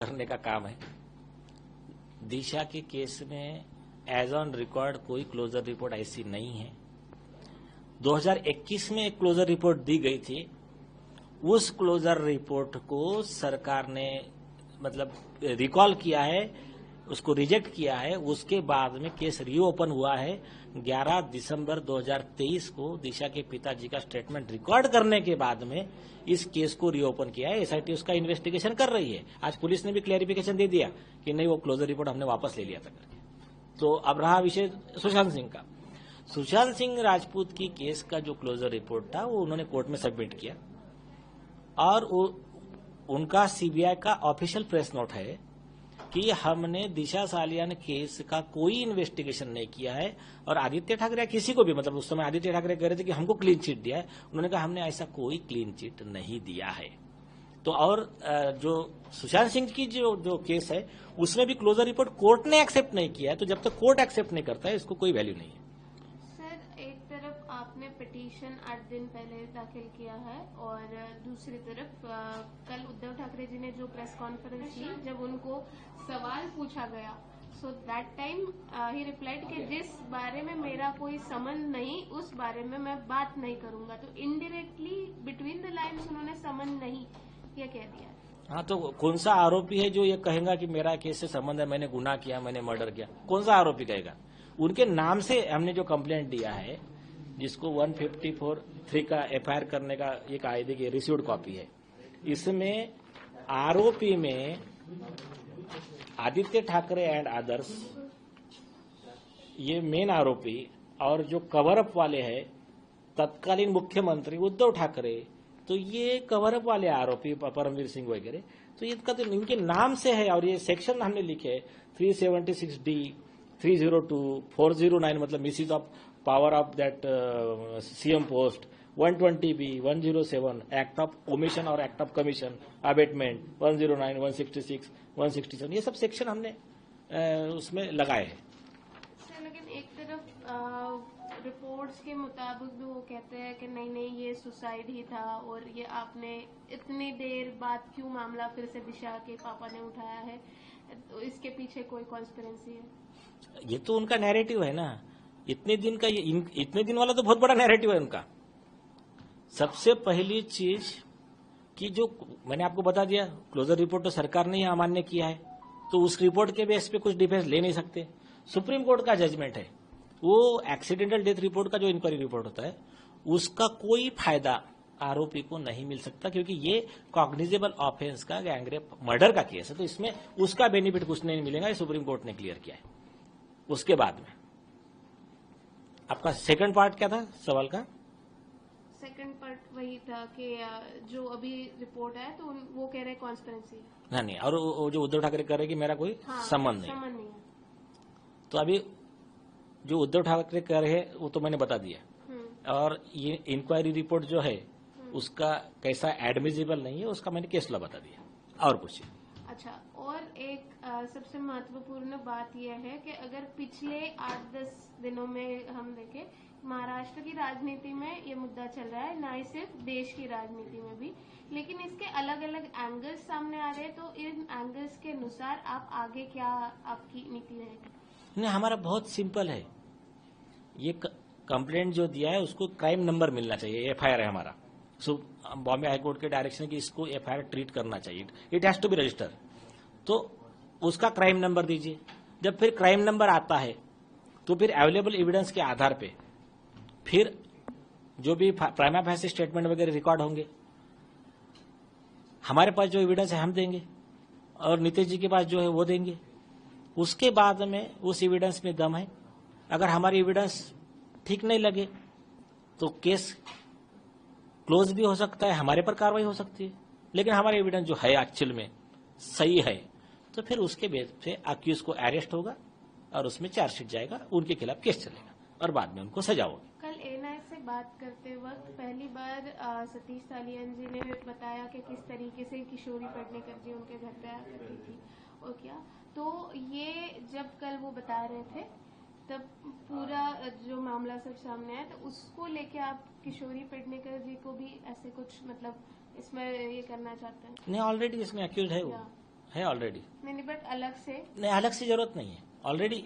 करने का काम है। दिशा के केस में एज ऑन रिकॉर्ड कोई क्लोजर रिपोर्ट ऐसी नहीं है। 2021 में एक क्लोजर रिपोर्ट दी गई थी। उस क्लोजर रिपोर्ट को सरकार ने मतलब रिकॉल किया है, उसको रिजेक्ट किया है। उसके बाद में केस रीओपन हुआ है। 11 दिसंबर 2023 को दिशा के पिताजी का स्टेटमेंट रिकॉर्ड करने के बाद में इस केस को रीओपन किया है। एसआईटी उसका इन्वेस्टिगेशन कर रही है। आज पुलिस ने भी क्लैरिफिकेशन दे दिया कि नहीं, वो क्लोजर रिपोर्ट हमने वापस ले लिया था करके। तो अब रहा विषय सुशांत सिंह का। सुशांत सिंह राजपूत की केस का जो क्लोजर रिपोर्ट था वो उन्होंने कोर्ट में सबमिट किया और उनका सीबीआई का ऑफिशियल प्रेस नोट है कि हमने दिशा सालियान केस का कोई इन्वेस्टिगेशन नहीं किया है। और आदित्य ठाकरे किसी को भी, मतलब उस समय आदित्य ठाकरे कह रहे थे कि हमको क्लीन चिट दिया है, उन्होंने कहा हमने ऐसा कोई क्लीन चिट नहीं दिया है। तो और जो सुशांत सिंह की जो केस है उसमें भी क्लोजर रिपोर्ट कोर्ट ने एक्सेप्ट नहीं किया है। तो जब तक कोर्ट एक्सेप्ट नहीं करता है इसको कोई वैल्यू नहीं है। सर, एक तरफ आपने पिटीशन 8 दिन पहले दाखिल किया है और दूसरी तरफ कल उद्धव ठाकरे जी ने जो प्रेस कॉन्फ्रेंस की, जब उनको सवाल पूछा गया, so that time he replied कि जिस बारे में मेरा कोई समन नहीं उस बारे में मैं बात नहीं करूंगा। तो इनडायरेक्टली बिटवीन द लाइन्स उन्होंने समन नहीं ये कह दिया। हाँ, तो कौन सा आरोपी है जो ये कहेगा कि मेरा केस से संबंध है, मैंने गुनाह किया, मैंने मर्डर किया? कौन सा आरोपी कहेगा? उनके नाम से हमने जो कंप्लेंट दिया है, जिसको 154(3) का एफआईआर करने का एक कायदे की रिसीव्ड कॉपी है, इसमें आरोपी में आदित्य ठाकरे एंड अदर्स ये मेन आरोपी, और जो कवर अप वाले हैं तत्कालीन मुख्यमंत्री उद्धव ठाकरे, तो ये कवर अप वाले आरोपी परमवीर सिंह वगैरह, तो इनका तो इनके नाम से है। और ये सेक्शन हमने लिखे 376D, 302, 409 मतलब misuse of power of that CM post, 120B, 107 act of omission और एक्ट ऑफ कमीशन अबेटमेंट, 109, 166, 167, ये सब सेक्शन हमने उसमें लगाए हैं। लेकिन एक तरफ रिपोर्ट्स के मुताबिक भी वो कहते हैं कि नहीं नहीं ये सुसाइड ही था, और ये आपने इतनी देर बाद क्यों मामला फिर से दिशा के पापा ने उठाया है, तो इसके पीछे कोई कॉन्स्पिरेसी है? ये तो उनका नैरेटिव है ना। इतने दिन का इतने दिन वाला तो बहुत बड़ा नैरेटिव है उनका। सबसे पहली चीज कि जो मैंने आपको बता दिया, क्लोजर रिपोर्ट तो सरकार ने ही अमान्य किया है, तो उस रिपोर्ट के बेस पे कुछ डिफेंस ले नहीं सकते। सुप्रीम कोर्ट का जजमेंट है, वो एक्सीडेंटल डेथ रिपोर्ट का जो इंक्वायरी रिपोर्ट होता है उसका कोई फायदा आरोपी को नहीं मिल सकता, क्योंकि ये कॉग्निजेबल ऑफेंस का गैंगरेप मर्डर का केस है। तो इसमें उसका बेनिफिट कुछ नहीं मिलेगा, ये सुप्रीम कोर्ट ने क्लियर किया है। उसके बाद में आपका सेकंड पार्ट क्या था सवाल का? सेकंड पार्ट वही था कि जो अभी रिपोर्ट है तो वो कह रहे हैं कॉन्स्पिरेसी। नहीं, और जो उद्धव ठाकरे कह रहे हैं कि मेरा कोई संबंध नहीं है। तो अभी जो उद्धव ठाकरे कह रहे हैं वो तो मैंने बता दिया। और ये इंक्वायरी रिपोर्ट जो है उसका कैसा एडमिजिबल नहीं है उसका मैंने केस लॉ बता दिया। और पूछिए। अच्छा, और एक सबसे महत्वपूर्ण बात यह है कि अगर पिछले 8-10 दिनों में हम देखें, महाराष्ट्र की राजनीति में ये मुद्दा चल रहा है, ना ही सिर्फ देश की राजनीति में भी, लेकिन इसके अलग अलग एंगल्स सामने आ रहे हैं। तो इन एंगल्स के अनुसार आप आगे क्या आपकी नीति रहेगी? नहीं, हमारा बहुत सिंपल है। ये कंप्लेंट जो दिया है उसको क्राइम नंबर मिलना चाहिए। एफआईआर है हमारा, बॉम्बे हाईकोर्ट के डायरेक्शन की इसको एफआईआर ट्रीट करना चाहिए। It has to be register. तो उसका क्राइम नंबर दीजिए। जब फिर क्राइम नंबर आता है तो फिर अवेलेबल एविडेंस के आधार पे फिर जो भी प्राइमा फेसी स्टेटमेंट वगैरह रिकॉर्ड होंगे, हमारे पास जो एविडेंस है हम देंगे और नीतीश जी के पास जो है वो देंगे। उसके बाद में उस एविडेंस में दम है, अगर हमारी एविडेंस ठीक नहीं लगे तो केस क्लोज भी हो सकता है, हमारे पर कार्रवाई हो सकती है। लेकिन हमारा एविडेंस जो है एक्चुअल में सही है तो फिर उसके बेस पे अक्यूज को अरेस्ट होगा और उसमें चार्जशीट जाएगा, उनके खिलाफ केस चलेगा और बाद में उनको सजा होगी। कल एएनआई से बात करते वक्त पहली बार सतीश सालियान जी ने बताया कि किस तरीके से किशोरी पेडनेकर जी उनके घर पे आकर करती थी और क्या, तो ये जब कल वो बता रहे थे तब पूरा जो मामला सब सामने आया, तो उसको लेके आप किशोरी पेडनेकर जी को भी ऐसे कुछ मतलब इसमें ये करना चाहते हैं? नहीं, ऑलरेडी इसमें अक्यूज है वो, है ऑलरेडी। नहीं, बट अलग से नहीं, अलग से जरूरत नहीं है, ऑलरेडी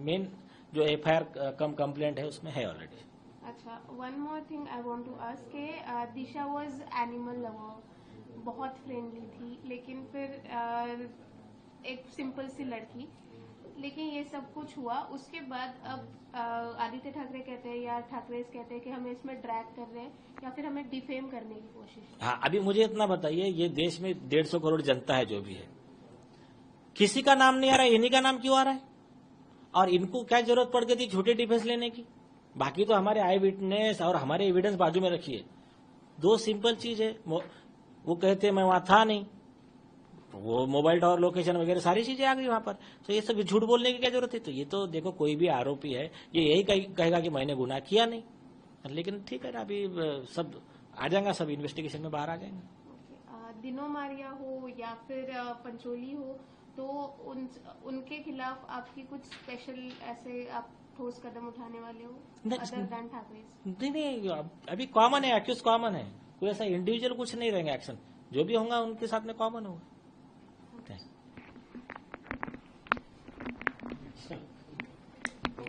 मेन जो FIR कम कंप्लेंट है उसमें है ऑलरेडी। अच्छा, one more thing I want to ask के दिशा वाज एनिमल लवर, बहुत फ्रेंडली थी, लेकिन फिर एक सिंपल सी लड़की, लेकिन ये सब कुछ हुआ उसके बाद अब आदित्य ठाकरे कहते हैं या ठाकरे कहते हैं कि हमें इसमें ड्रैग कर रहे हैं या फिर हमें डिफेम करने की कोशिश। हाँ, अभी मुझे इतना बताइए, ये देश में 150 करोड़ जनता है जो भी है, किसी का नाम नहीं आ रहा है, इन्हीं का नाम क्यों आ रहा है? और इनको क्या जरूरत पड़ गई थी झूठे डिफेंस लेने की? बाकी तो हमारे आई विटनेस और हमारे एविडेंस बाजू में रखिए। दो सिंपल चीज है, वो कहते हैं मैं वहां था नहीं, वो मोबाइल टावर लोकेशन वगैरह सारी चीजें आ गई वहां पर, तो ये सब झूठ बोलने की क्या जरूरत है? तो ये तो देखो, कोई भी आरोपी है ये यही कहेगा कि मैंने गुनाह किया नहीं, लेकिन ठीक है ना, अभी सब आ जाएगा, सब इन्वेस्टिगेशन में बाहर आ जाएंगे। दिनो मारिया हो या फिर पंचोली हो, तो उनके खिलाफ आपकी कुछ स्पेशल ऐसे आप ठोस कदम उठाने वाले हो अदर देन ठाकरे? नहीं, अभी कॉमन है, एक्यूज कॉमन है, कोई ऐसा इंडिविजुअल कुछ नहीं रहेंगे एक्शन, जो भी होगा उनके साथ में कॉमन होगा।